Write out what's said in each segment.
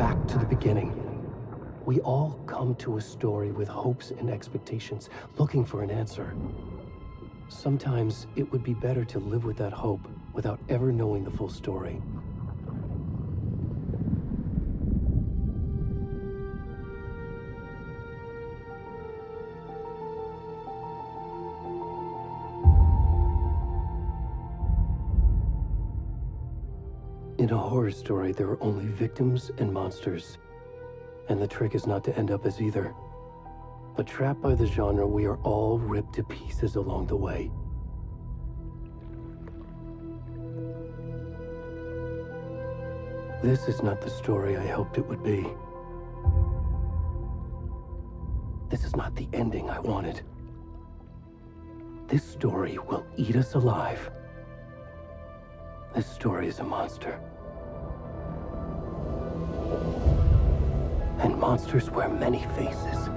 back to the beginning. We all come to a story with hopes and expectations, looking for an answer. Sometimes it would be better to live with that hope without ever knowing the full story. In a horror story, there are only victims and monsters. And the trick is not to end up as either. But trapped by the genre, we are all ripped to pieces along the way. This is not the story I hoped it would be. This is not the ending I wanted. This story will eat us alive. This story is a monster. And monsters wear many faces.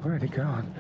Where'd he gone?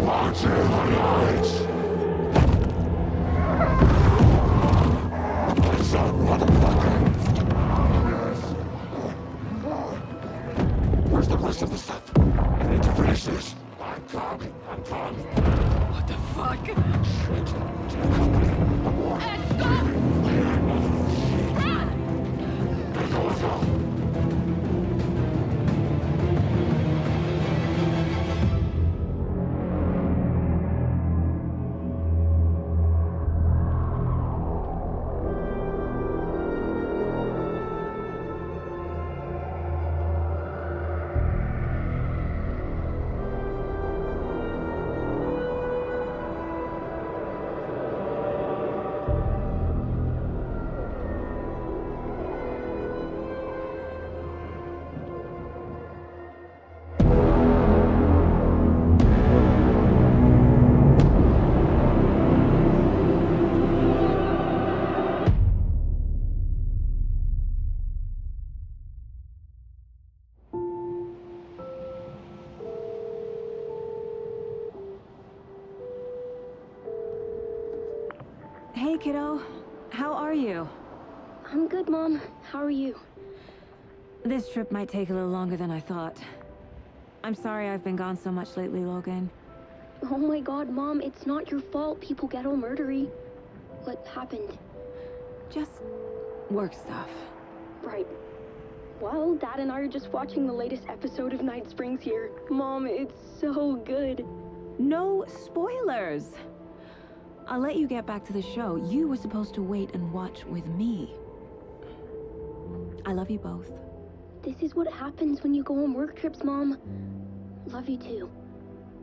Watch in the lights! Hey, kiddo. How are you? I'm good, Mom. How are you? This trip might take a little longer than I thought. I'm sorry I've been gone so much lately, Logan. Oh my god, Mom, it's not your fault people get all murdery. What happened? Just work stuff. Right. Well, Dad and I are just watching the latest episode of Night Springs here. Mom, it's so good. No spoilers! I'll let you get back to the show. You were supposed to wait and watch with me. I love you both. This is what happens when you go on work trips, Mom. Love you too.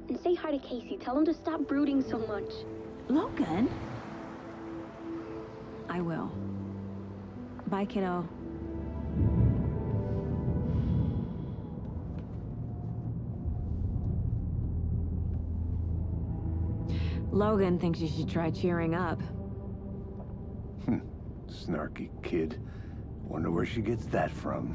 And say hi to Casey. Tell him to stop brooding so much. Logan? I will. Bye, kiddo. Logan thinks you should try cheering up. Snarky kid. Wonder where she gets that from.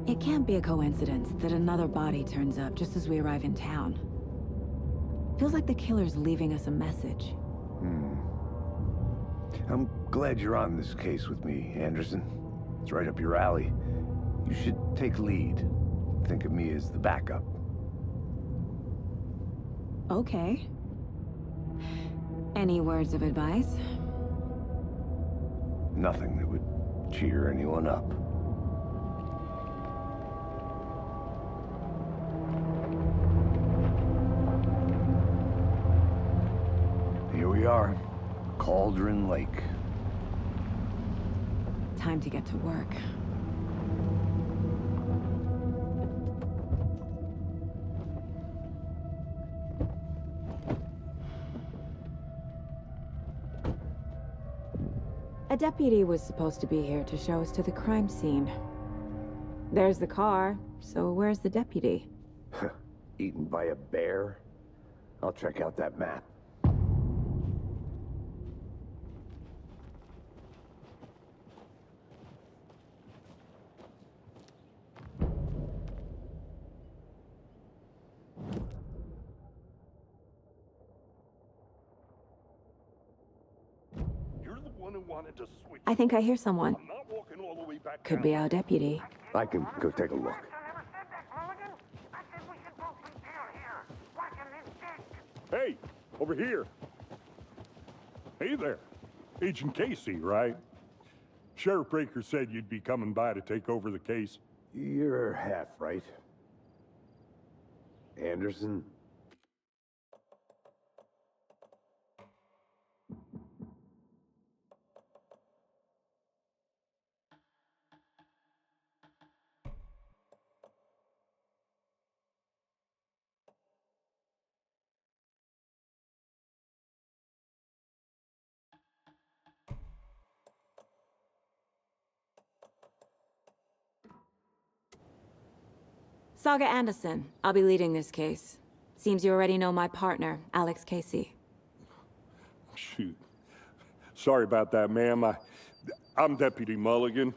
It can't be a coincidence that another body turns up just as we arrive in town. Feels like the killer's leaving us a message. I'm glad you're on this case with me, Anderson. It's right up your alley. You should take lead. Think of me as the backup. Okay. Any words of advice? Nothing that would cheer anyone up. Here we are, Cauldron Lake. Time to get to work. A deputy was supposed to be here to show us to the crime scene. There's the car, so where's the deputy? Eaten by a bear? I'll check out that map. I think I hear someone. I'm not walking all the way back Could down. be our deputy. I can go take a look. Hey, over here. Hey there. Agent Casey, right? Sheriff Breaker said you'd be coming by to take over the case. You're half right. Anderson? Saga Anderson. I'll be leading this case. Seems you already know my partner, Alex Casey. Shoot. Sorry about that, ma'am. I'm Deputy Mulligan.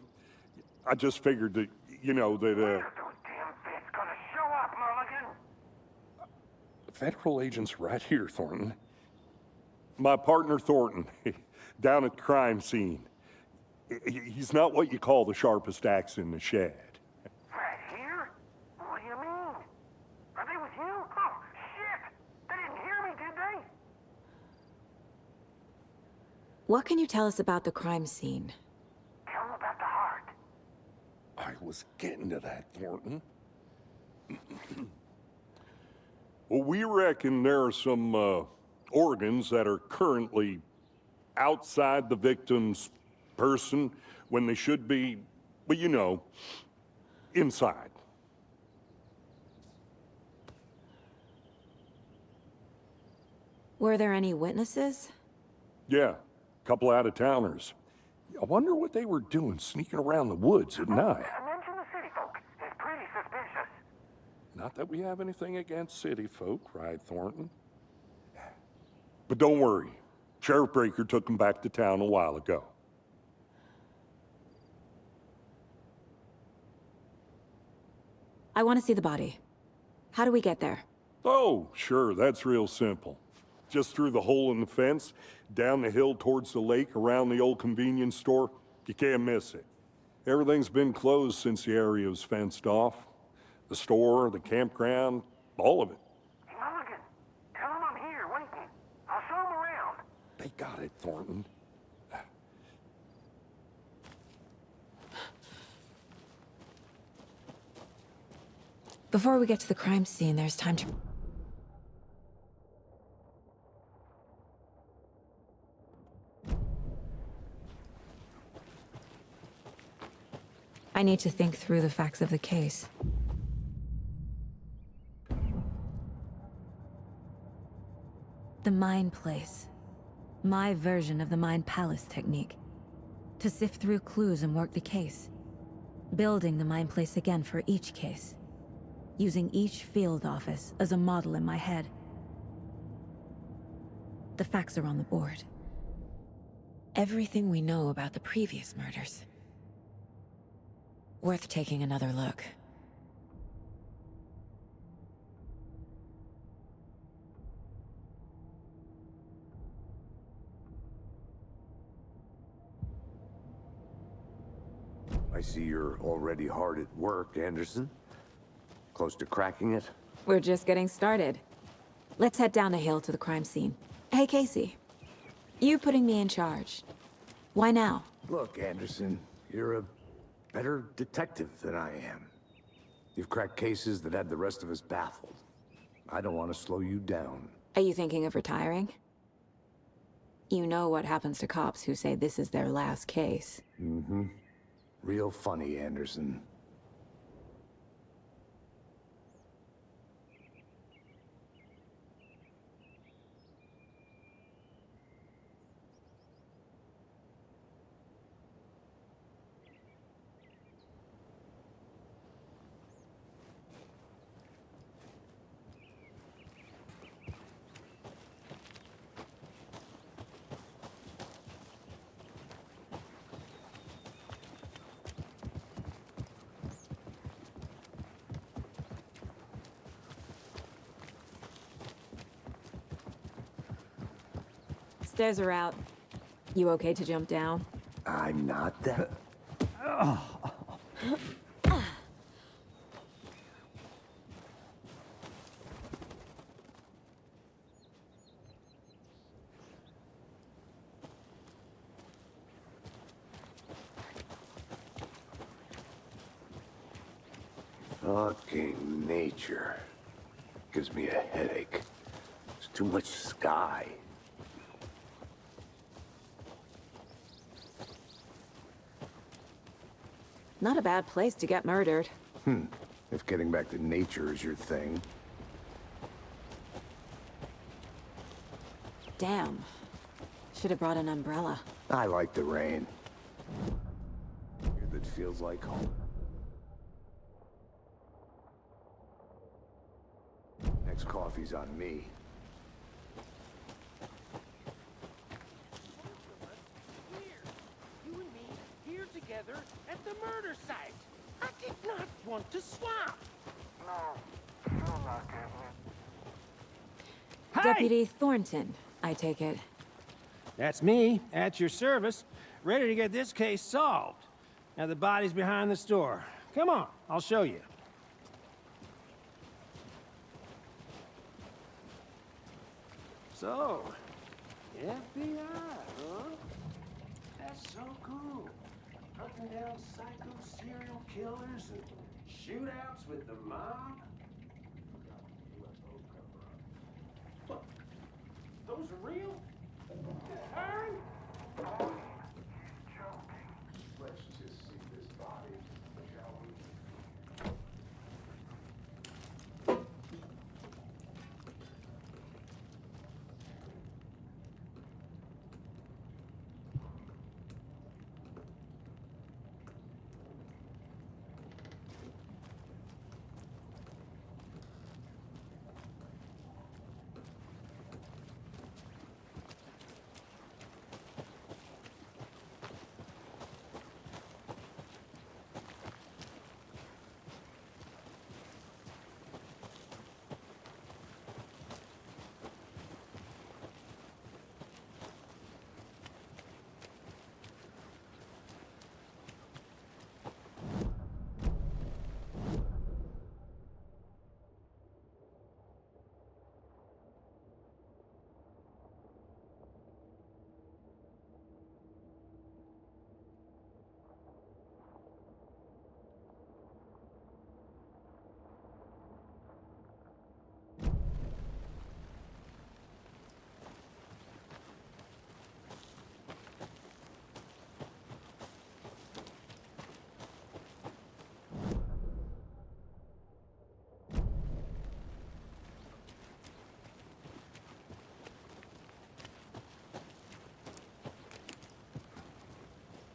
I just figured that, you know, that, Those damn fists gonna show up, Mulligan? federal agent's right here, Thornton. My partner, Thornton, down at the crime scene. He's not what you call the sharpest axe in the shed. Right here? What do you mean? Are they with you? Oh, shit! They didn't hear me, did they? What can you tell us about the crime scene? Tell them about the heart. I was getting to that, Thornton. Well, we reckon there are some organs that are currently outside the victim's person when they should be, well, you know, inside. Were there any witnesses? Yeah, a couple out-of-towners. I wonder what they were doing sneaking around the woods at night. Mention the city folk. It's pretty suspicious. Not that we have anything against city folk, cried Thornton. But don't worry. Sheriff Breaker took them back to town a while ago. I want to see the body. How do we get there? Oh, sure, that's real simple. Just through the hole in the fence, down the hill towards the lake, around the old convenience store. You can't miss it. Everything's been closed since the area was fenced off. The store, the campground, all of it. Hey, Mulligan, tell him I'm here waiting. I'll show him around. They got it, Thornton. Before we get to the crime scene, there's time to... I need to think through the facts of the case. The Mind Place. My version of the Mind Palace technique. To sift through clues and work the case. Building the Mind Place again for each case. Using each field office as a model in my head. The facts are on the board. Everything we know about the previous murders. Worth taking another look. I see you're already hard at work, Anderson. Close to cracking it? We're just getting started. Let's head down the hill to the crime scene. Hey, Casey. You putting me in charge. Why now? Look, Anderson, you're a better detective than I am. You've cracked cases that had the rest of us baffled. I don't want to slow you down. Are you thinking of retiring? You know what happens to cops who say this is their last case. Mm-hmm. Real funny, Anderson. Stairs are out. You okay to jump down? I'm not that... Fucking nature. Gives me a headache. There's too much sky. Not a bad place to get murdered. If getting back to nature is your thing. Damn. Should have brought an umbrella. I like the rain. That feels like home. Next coffee's on me. You and me here together at the murder site. I did not want to swap. No, still not getting it. Hey! Deputy Thornton, I take it. That's me, at your service, ready to get this case solved. Now the body's behind the store. Come on, I'll show you. So, FBI, huh? That's so cool. Hunting down psycho serial killers and shootouts with the mob. What? Those are real? Turn? Let's just see this body, shall we?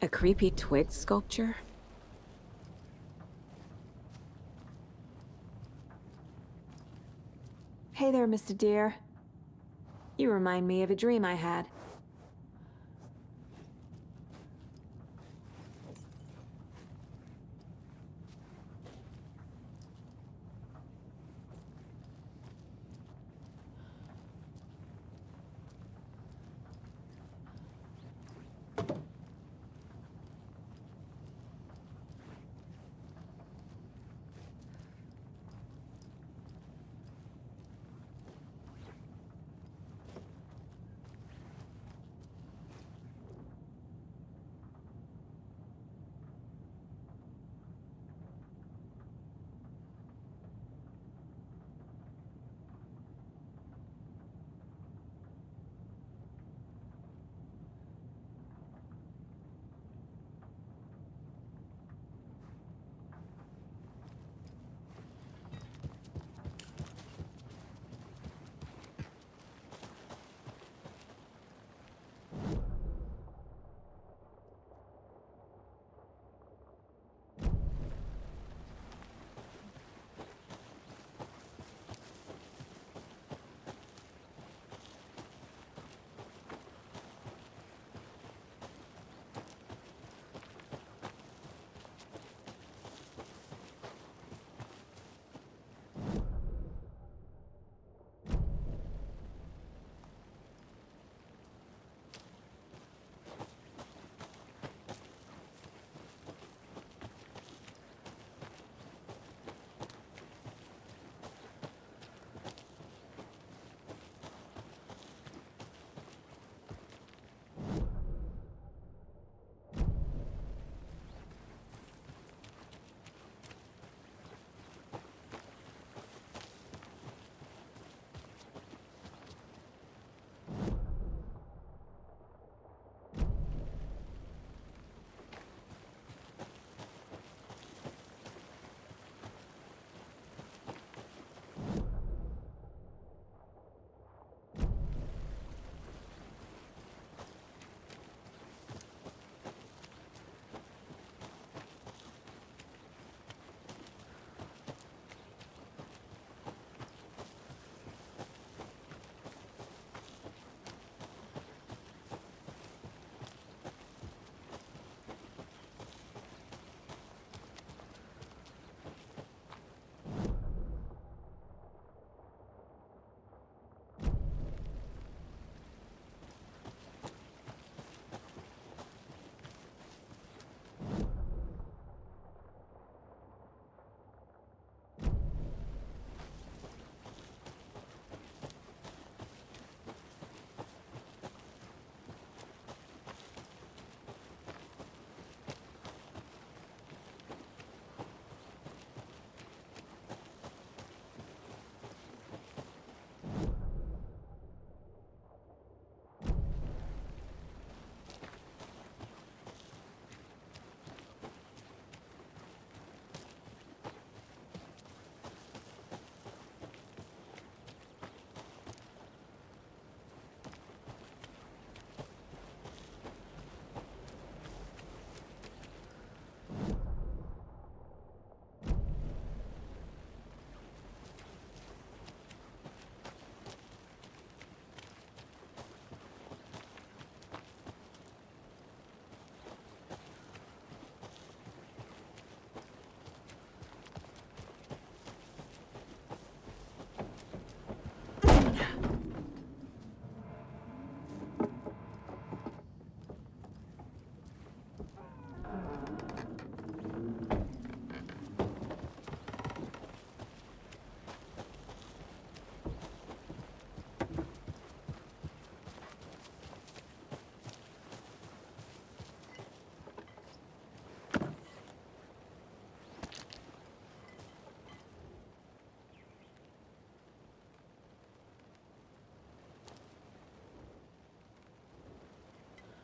A creepy twig sculpture? Hey there, Mr. Deer. You remind me of a dream I had.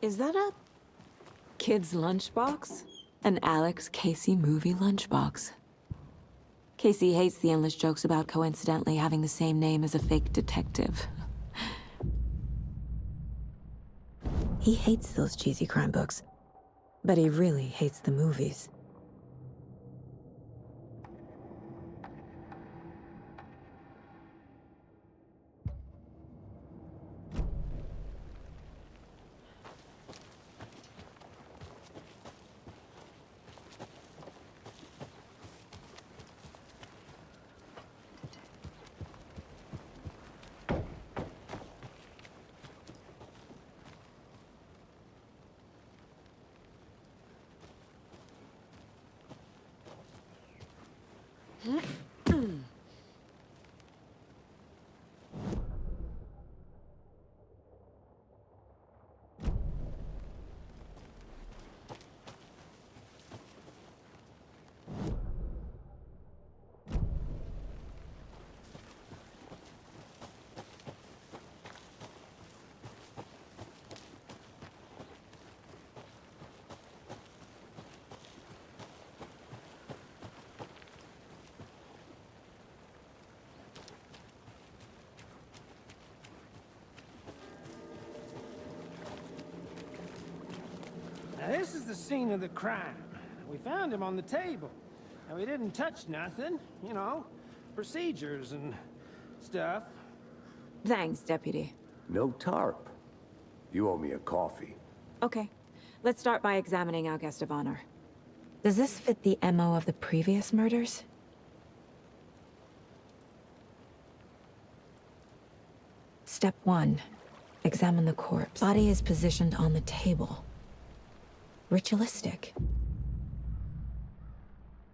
Is that a kid's lunchbox? An Alex Casey movie lunchbox. Casey hates the endless jokes about coincidentally having the same name as a fake detective. He hates those cheesy crime books. But he really hates the movies. Now, this is the scene of the crime. We found him on the table. And we didn't touch nothing, you know, procedures and stuff. Thanks, Deputy. No tarp. You owe me a coffee. Okay. Let's start by examining our guest of honor. Does this fit the MO of the previous murders? Step 1. Examine the corpse. Body is positioned on the table. Ritualistic.